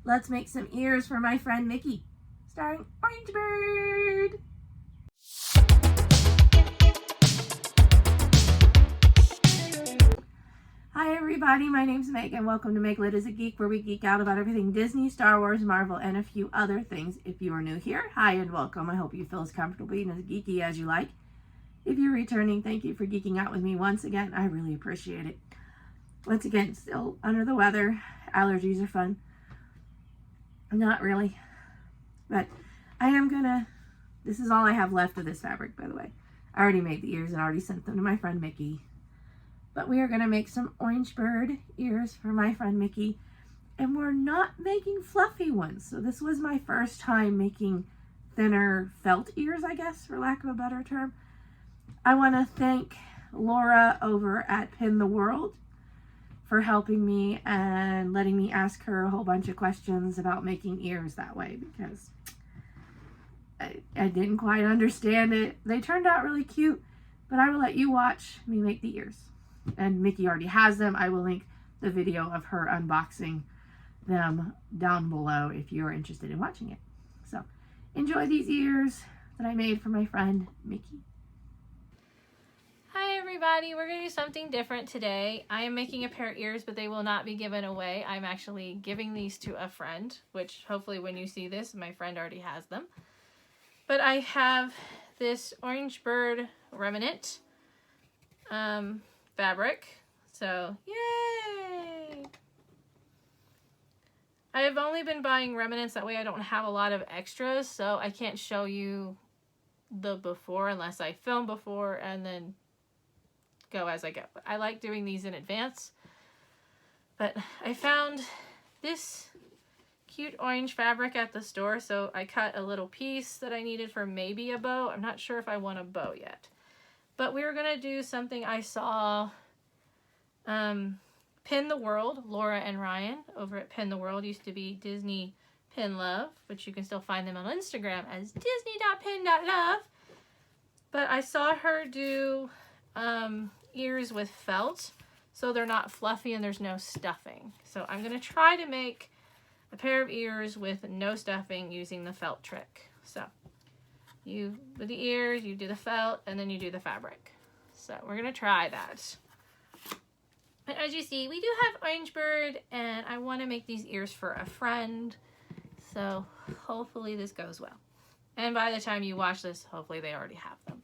Let's make some ears for my friend Mickey, starring Orange Bird. Hi everybody, my name's Meg and welcome to Meg Lit as a Geek, where we geek out about everything Disney, Star Wars, Marvel, and a few other things. If you are new here, hi and welcome. I hope you feel as comfortable being as geeky as you like. If you're returning, thank you for geeking out with me once again. I really appreciate it. Once again, still under the weather. Allergies are fun. Not really. But I am gonna, this is all I have left of this fabric, by the way. I already made the ears and already sent them to my friend Mickey. But we are gonna make some Orange Bird ears for my friend Mickey. And we're not making fluffy ones. So this was my first time making thinner felt ears, I guess, for lack of a better term. I wanna thank Laura over at Pin the World for helping me and letting me ask her a whole bunch of questions about making ears that way, because I didn't quite understand it. They turned out really cute, but I will let you watch me make the ears. And Mickey already has them. I will link the video of her unboxing them down below if you're interested in watching it. So enjoy these ears that I made for my friend Mickey. Hi everybody, we're going to do something different today. I am making a pair of ears, but they will not be given away. I'm actually giving these to a friend, which hopefully when you see this, my friend already has them. But I have this Orange Bird remnant fabric, so yay! I have only been buying remnants, that way I don't have a lot of extras, so I can't show you the before unless I film before and then go as I go. But I like doing these in advance. But I found this cute orange fabric at the store, so I cut a little piece that I needed for maybe a bow. I'm not sure if I want a bow yet. But we were gonna do something I saw Pin the World, Laura and Ryan over at Pin the World, used to be Disney Pin Love, but you can still find them on Instagram as disney.pin.love. But I saw her do ears with felt, so they're not fluffy and there's no stuffing. So I'm going to try to make a pair of ears with no stuffing using the felt trick. So you with the ears, you do the felt, and then you do the fabric. So we're going to try that. And as you see, we do have Orange Bird, and I want to make these ears for a friend. So hopefully this goes well. And by the time you watch this, hopefully they already have them.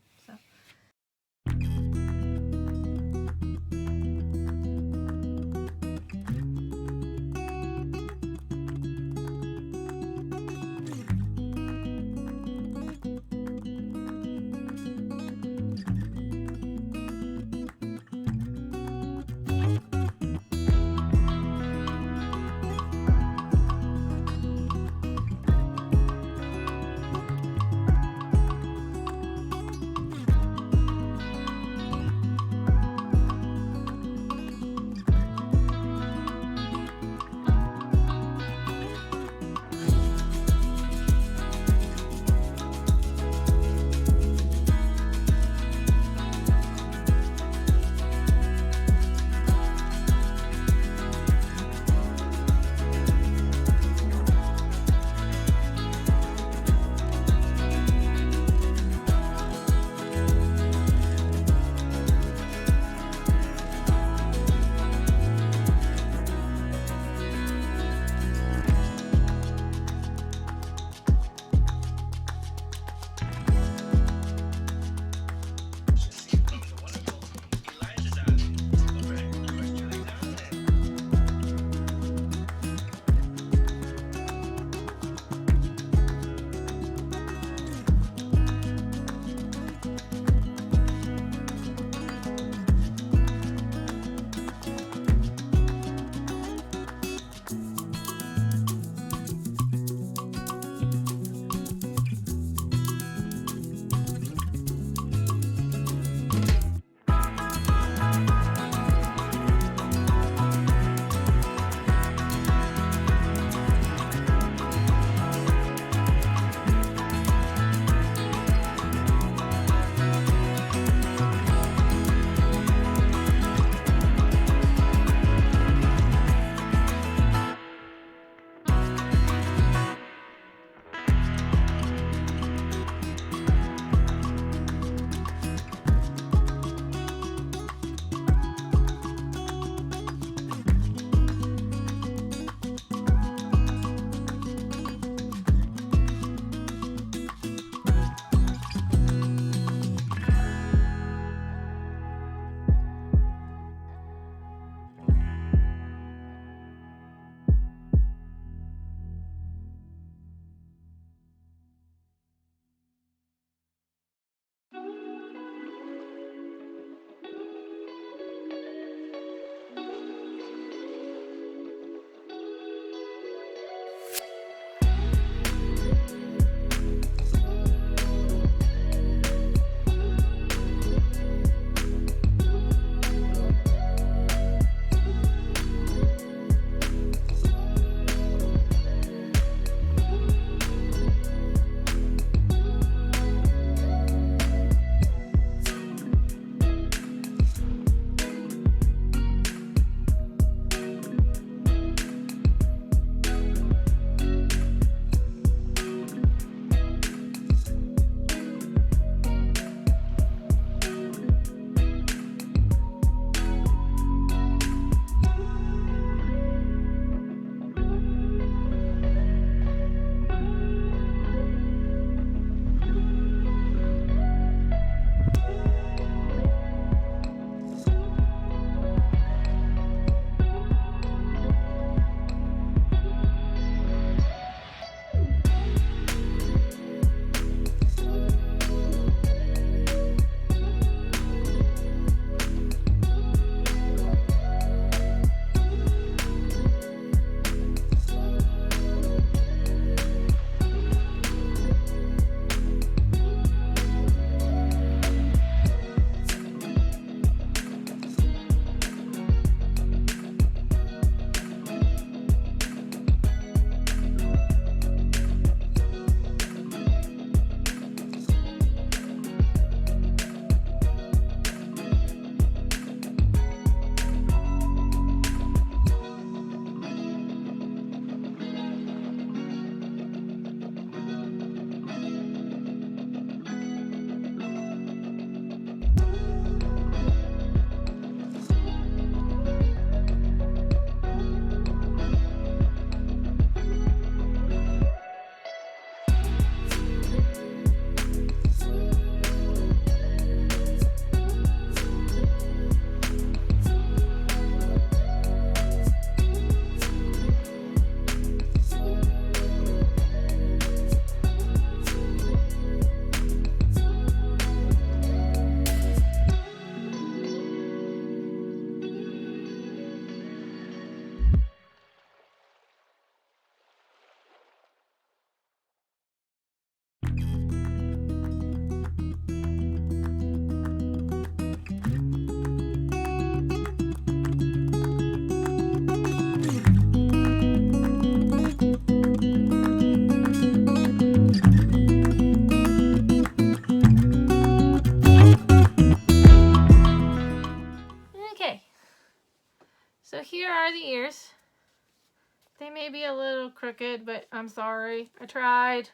may be a little crooked, but I'm sorry. I tried.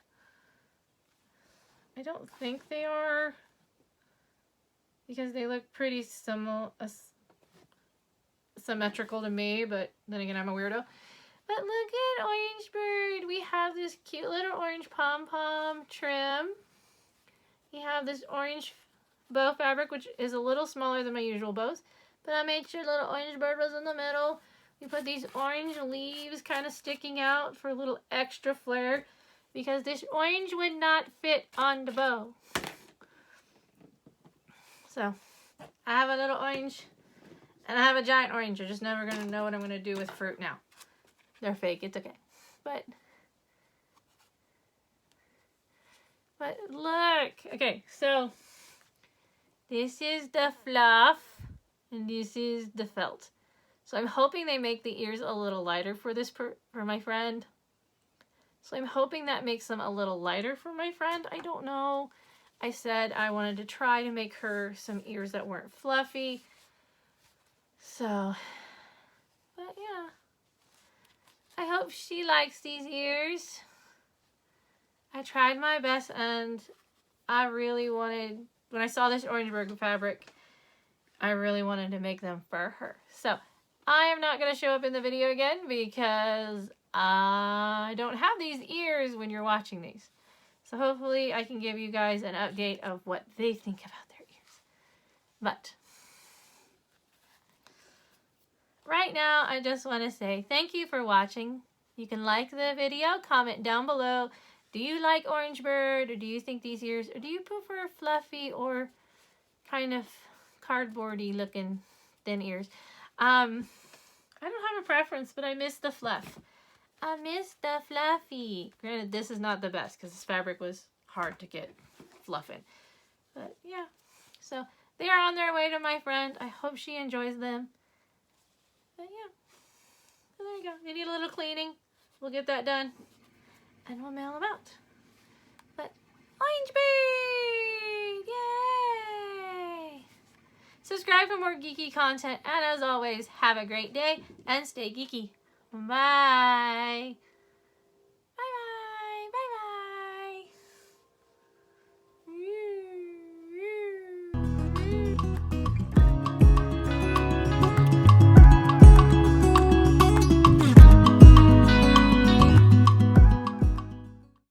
I don't think they are, because they look pretty symmetrical to me, but then again, I'm a weirdo. But look at Orange Bird. We have this cute little orange pom-pom trim. We have this orange bow fabric, which is a little smaller than my usual bows, but I made sure little Orange Bird was in the middle. We put these orange leaves kind of sticking out for a little extra flair, because this orange would not fit on the bow. So, I have a little orange, and I have a giant orange. You're just never going to know what I'm going to do with fruit now. They're fake, it's okay. But look. Okay, so this is the fluff, and this is the felt. So I'm hoping they make the ears a little lighter for this for my friend. So I'm hoping that makes them a little lighter for my friend. I don't know. I said I wanted to try to make her some ears that weren't fluffy. So, but yeah. I hope she likes these ears. I tried my best, and I really wanted, when I saw this Orange Bird fabric, I really wanted to make them for her. So, I am not going to show up in the video again because I don't have these ears when you're watching these. So hopefully I can give you guys an update of what they think about their ears. But right now, I just want to say thank you for watching. You can like the video, comment down below. Do you like Orange Bird, or do you think these ears, or do you prefer fluffy or kind of cardboardy looking thin ears? I don't have a preference, but I miss the fluff. I miss the fluffy. Granted, this is not the best because this fabric was hard to get fluffing. But yeah, so they are on their way to my friend. I hope she enjoys them. But yeah, so there you go. They need a little cleaning. We'll get that done, and we'll mail them out. But Orange Bird! Yay! Subscribe for more geeky content, and as always, have a great day and stay geeky. Bye!